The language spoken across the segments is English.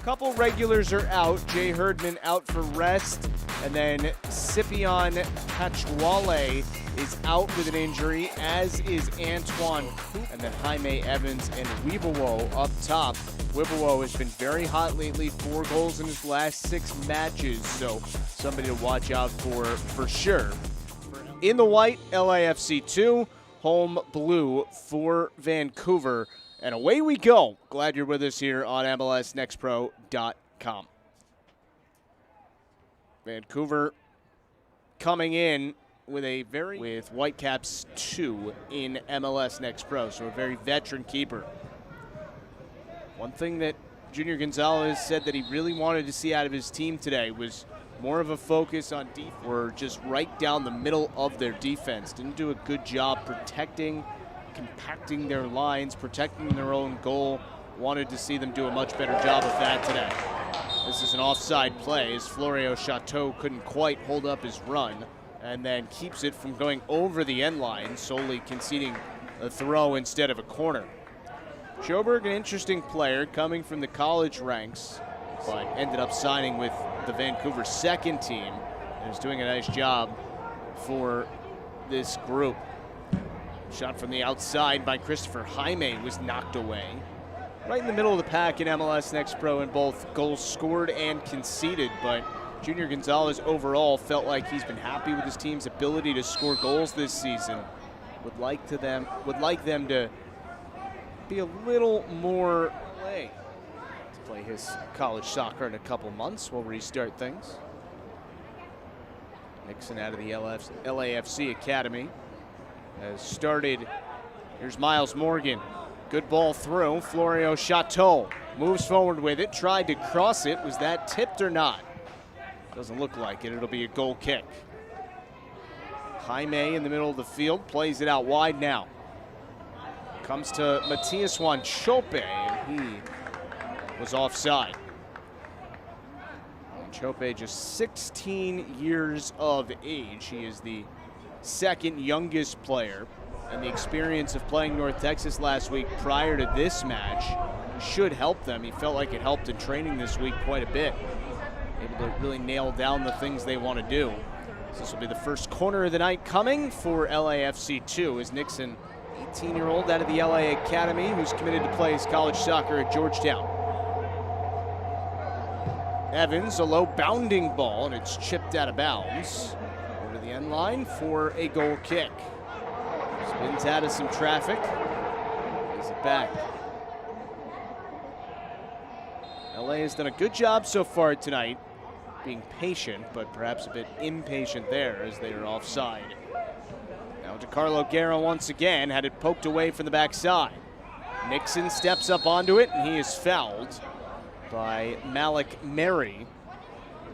Couple regulars are out. Jay Herdman out for rest. And then Scipion Pachwale is out with an injury, as is Antoine Coop. And then Jaime Evans and Weebawo up top. Weebawo has been very hot lately, 4 goals in his last 6 matches, so somebody to watch out for sure. In the white, LAFC 2, home blue for Vancouver. And away we go. Glad you're with us here on MLSNextPro.com. Vancouver coming in with Whitecaps 2 in MLS Next Pro, so a very veteran keeper. One thing that Junior Gonzalez said that he really wanted to see out of his team today was more of a focus on defense. We're just right down the middle of their defense. Didn't do a good job protecting, compacting their lines, protecting their own goal. Wanted to see them do a much better job of that today. This is an offside play as Florio Chateau couldn't quite hold up his run and then keeps it from going over the end line, solely conceding a throw instead of a corner. Sjoberg, an interesting player coming from the college ranks, but ended up signing with the Vancouver second team and is doing a nice job for this group. Shot from the outside by Christopher Jaime was knocked away. Right in the middle of the pack in MLS Next Pro in both goals scored and conceded, but Junior Gonzalez overall felt like he's been happy with his team's ability to score goals this season. Would like them to be a little more to play his college soccer in a couple months. We'll restart things. Nixon out of the LAFC Academy has started. Here's Miles Morgan. Good ball through. Florio Chateau moves forward with it, tried to cross it. Was that tipped or not? Doesn't look like it. It'll be a goal kick. Jaime in the middle of the field, plays it out wide now. Comes to Matias Wanchope, and he was offside. Wanchope just 16 years of age. He is the second youngest player, and the experience of playing North Texas last week prior to this match should help them. He felt like it helped in training this week quite a bit. Able to really nail down the things they want to do. So this will be the first corner of the night coming for LAFC 2 as Nixon, 18-year-old out of the LA Academy, who's committed to play his college soccer at Georgetown. Evans, a low bounding ball, and it's chipped out of bounds. Over the end line for a goal kick. Spins out of some traffic. Is it back? LA has done a good job so far tonight, being patient, but perhaps a bit impatient there as they are offside. Now to Carlo Guerra once again, had it poked away from the backside. Nixon steps up onto it, and he is fouled by Malik Mary,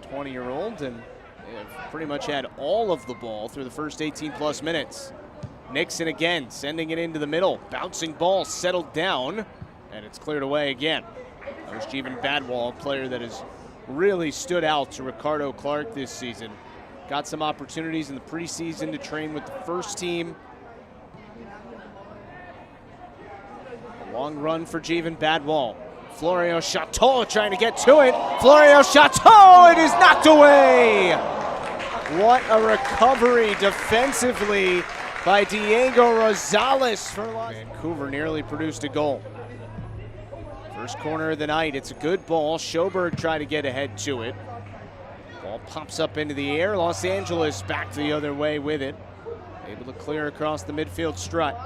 20-year-old, and they have pretty much had all of the ball through the first 18-plus minutes. Nixon again, sending it into the middle. Bouncing ball settled down, and it's cleared away again. That was Jeevan Badwal, a player that has really stood out to Ricardo Clark this season. Got some opportunities in the preseason to train with the first team. A long run for Jeevan Badwal. Florio Chateau trying to get to it. Florio Chateau, it is knocked away! What a recovery defensively by Diego Rosales for Vancouver. Nearly produced a goal. First corner of the night. It's a good ball. Sjoberg tried to get ahead to it. Ball pops up into the air. Los Angeles back the other way with it. Able to clear across the midfield strut.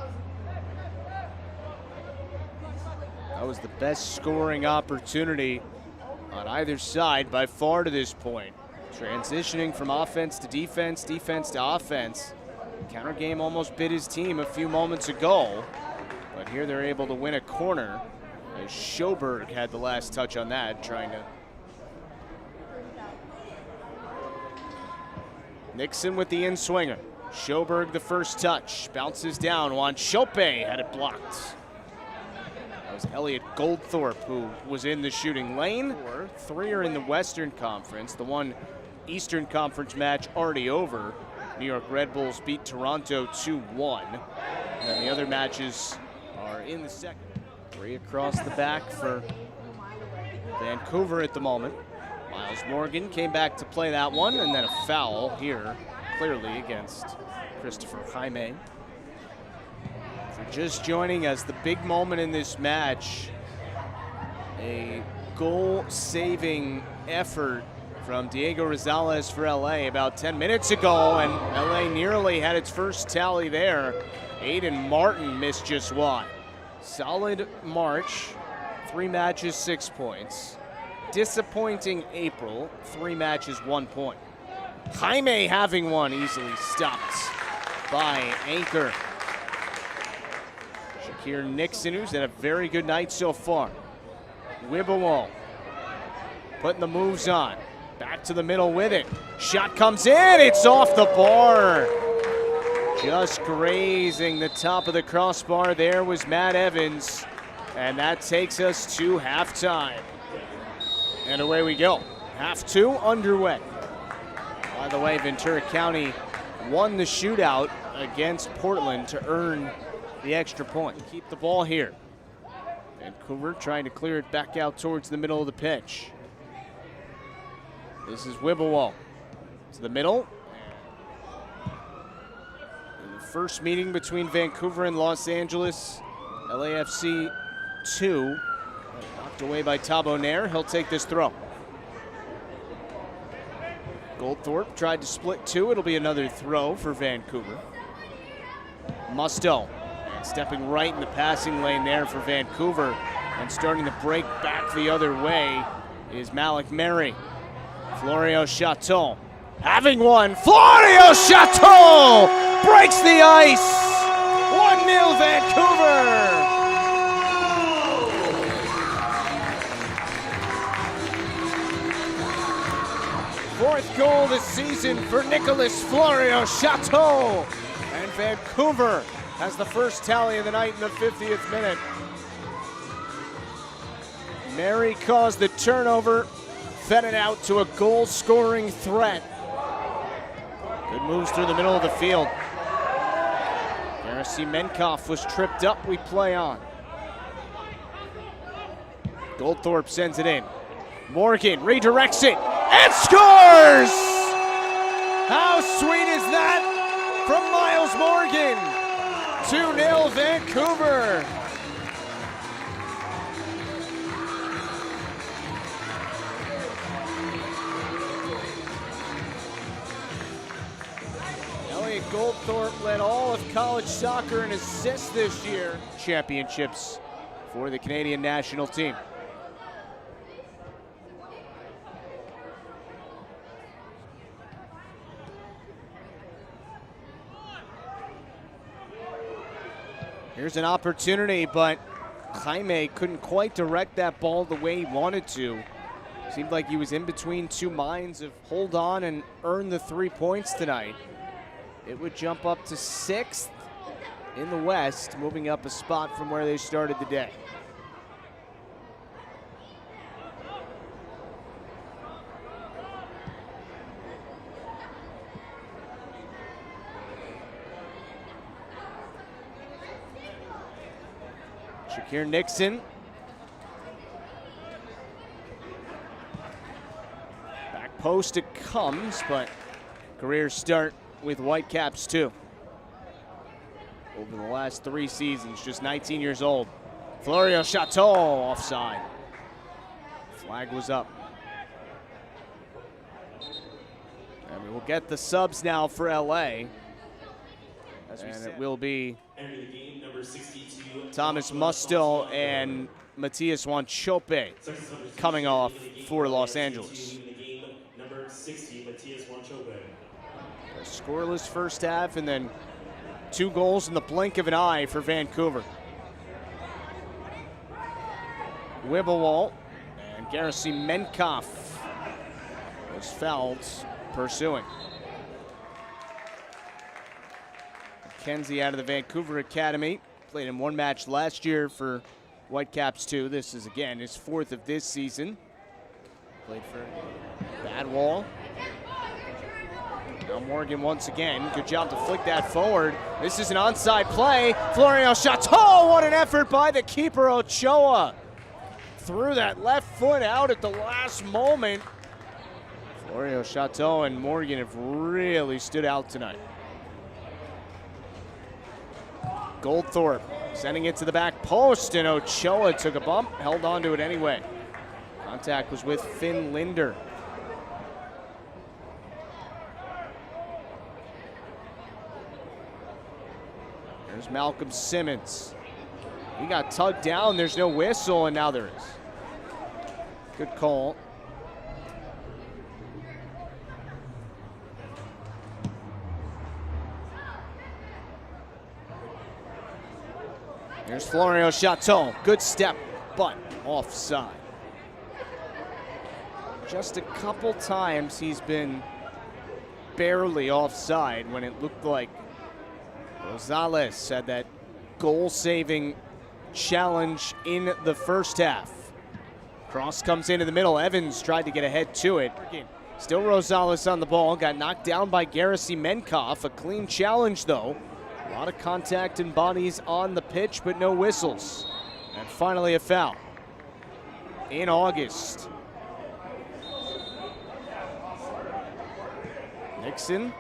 That was the best scoring opportunity on either side by far to this point. Transitioning from offense to defense, defense to offense. Counter game almost bit his team a few moments ago, but here they're able to win a corner as Sjoberg had the last touch on that, trying to. Nixon with the in-swinger. Sjoberg the first touch, bounces down. Wanchope had it blocked. That was Elliot Goldthorpe who was in the shooting lane. 3 are in the Western Conference. The one Eastern Conference match already over. New York Red Bulls beat Toronto 2-1. And then the other matches are in the second. 3 across the back for Vancouver at the moment. Miles Morgan came back to play that one, and then a foul here, clearly against Christopher Jaime. If you're just joining us, the big moment in this match, a goal-saving effort from Diego Rosales for LA about 10 minutes ago, and LA nearly had its first tally there. Aiden Martin missed just one. Solid March, 3 matches, 6 points. Disappointing April, 3 matches, 1 point. Jaime having one, easily stopped by Anchor. Shakir Nixon, who's had a very good night so far. Wibbawall putting the moves on. Back to the middle with it. Shot comes in, it's off the bar. Just grazing the top of the crossbar there was Matt Evans. And that takes us to halftime. And away we go. Half 2 underway. By the way, Ventura County won the shootout against Portland to earn the extra point. Keep the ball here. Vancouver trying to clear it back out towards the middle of the pitch. This is Wibbawall to the middle. In the first meeting between Vancouver and Los Angeles, LAFC 2. Knocked away by Thabo Nair. He'll take this throw. Goldthorpe tried to split 2. It'll be another throw for Vancouver. Musto stepping right in the passing lane there for Vancouver, and starting to break back the other way is Malik Mary. Florio Chateau having one. Florio Chateau breaks the ice. 1-0 Vancouver. Fourth goal this season for Nicolas Florio Chateau. And Vancouver has the first tally of the night in the 50th minute. Mary caused the turnover, fed it out to a goal-scoring threat. Good moves through the middle of the field. Garasi Menkoff was tripped up. We play on. Goldthorpe sends it in. Morgan redirects it and scores! How sweet is that from Miles Morgan? 2-0 Vancouver. Elliot Goldthorpe led all of college soccer in assists this year. Championships for the Canadian national team. Here's an opportunity, but Jaime couldn't quite direct that ball the way he wanted to. Seemed like he was in between two minds of hold on and earn the 3 points tonight. It would jump up to 6th in the West, moving up a spot from where they started the day. Shakir Nixon. Back post it comes, but career start with Whitecaps too. Over the last 3 seasons, just 19 years old. Florio Chateau offside. Flag was up. And we will get the subs now for LA. And it will be Thomas Musto and Matias Wanchope coming off for Los Angeles. A scoreless first half and then 2 goals in the blink of an eye for Vancouver. Wibbawall and Garasi Menkoff was fouled pursuing. Kenzie out of the Vancouver Academy. Played in 1 match last year for Whitecaps 2. This is, again, his 4th of this season. Played for Badwall. Now Morgan once again. Good job to flick that forward. This is an onside play. Florio Chateau, what an effort by the keeper, Ochoa. threw that left foot out at the last moment. Florio Chateau and Morgan have really stood out tonight. Goldthorpe sending it to the back post, and Ochoa took a bump, held on to it anyway. Contact was with Finn Linder. There's Malcolm Simmons. He got tugged down, there's no whistle, and now there is. Good call. There's Florio Chateau. Good step, but offside. Just a couple times he's been barely offside when it looked like Rosales had that goal-saving challenge in the first half. Cross comes into the middle. Evans tried to get ahead to it. Still Rosales on the ball. Got knocked down by Garrison Menkoff. A clean challenge, though. A lot of contact and bodies on the pitch, but no whistles. And finally a foul in August. Nixon.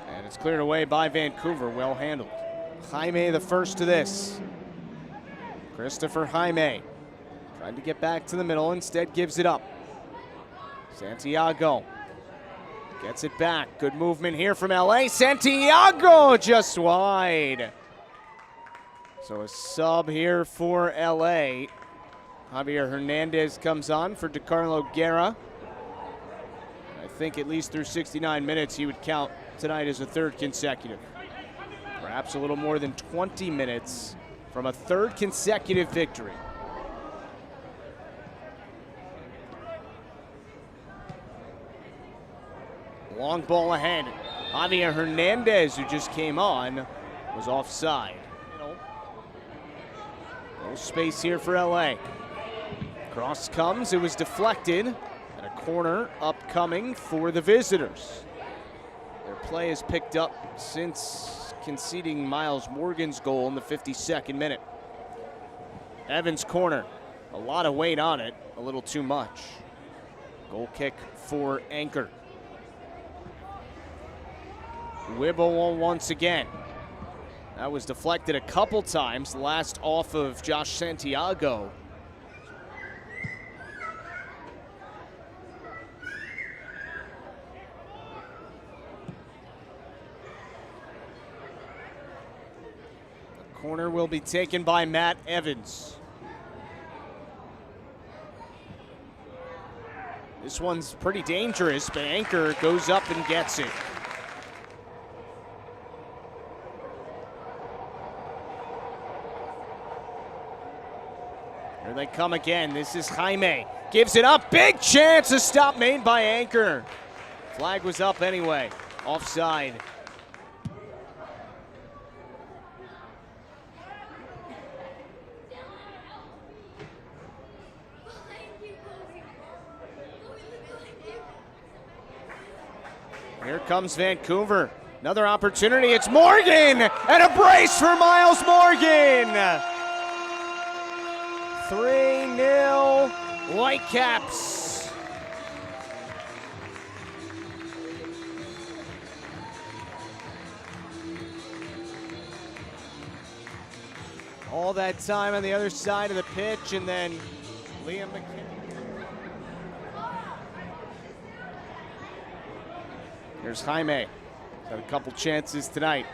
And it's cleared away by Vancouver. Well handled. Jaime the first to this. Christopher Jaime trying to get back to the middle, instead gives it up. Santiago gets it back. Good movement here from LA. Santiago just wide. So a sub here for LA. Javier Hernandez comes on for DeCarlo Guerra. I think at least through 69 minutes he would count tonight as a third consecutive. Perhaps a little more than 20 minutes from a third consecutive victory. Long ball ahead. Javier Hernandez, who just came on, was offside. No space here for LA. Cross comes, it was deflected, and a corner upcoming for the visitors. Their play has picked up since conceding Miles Morgan's goal in the 52nd minute. Evans' corner, a lot of weight on it, a little too much. Goal kick for Anchor. Whipple once again. That was deflected a couple times, last off of Josh Santiago. The corner will be taken by Matt Evans. This one's pretty dangerous, but Anchor goes up and gets it. Here they come again. This is Jaime. Gives it up. Big chance. A stop made by Anchor. Flag was up anyway. Offside. Here comes Vancouver. Another opportunity. It's Morgan. And a brace for Miles Morgan. 3-0 Whitecaps. All that time on the other side of the pitch, and then Liam McKinney. Here's Jaime. Had a couple chances tonight.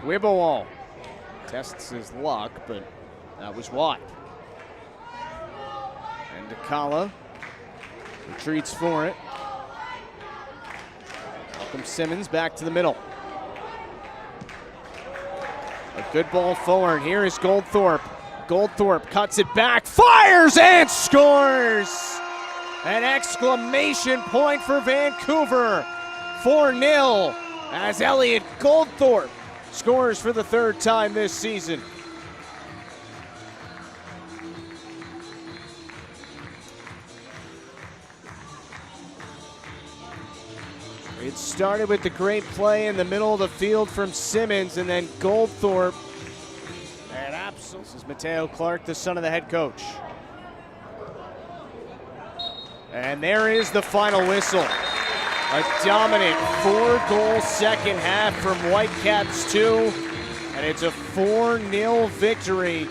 Whipple tests his luck, but that was wide. And DeCala retreats for it. Malcolm Simmons back to the middle. A good ball forward. Here is Goldthorpe. Goldthorpe cuts it back, fires and scores! An exclamation point for Vancouver. 4-0 as Elliot Goldthorpe scores for the third time this season. It started with the great play in the middle of the field from Simmons, and then Goldthorpe. And absolutely, this This is Mateo Clark, the son of the head coach. And there is the final whistle. A dominant 4-goal second half from Whitecaps 2, and it's a 4-0 victory.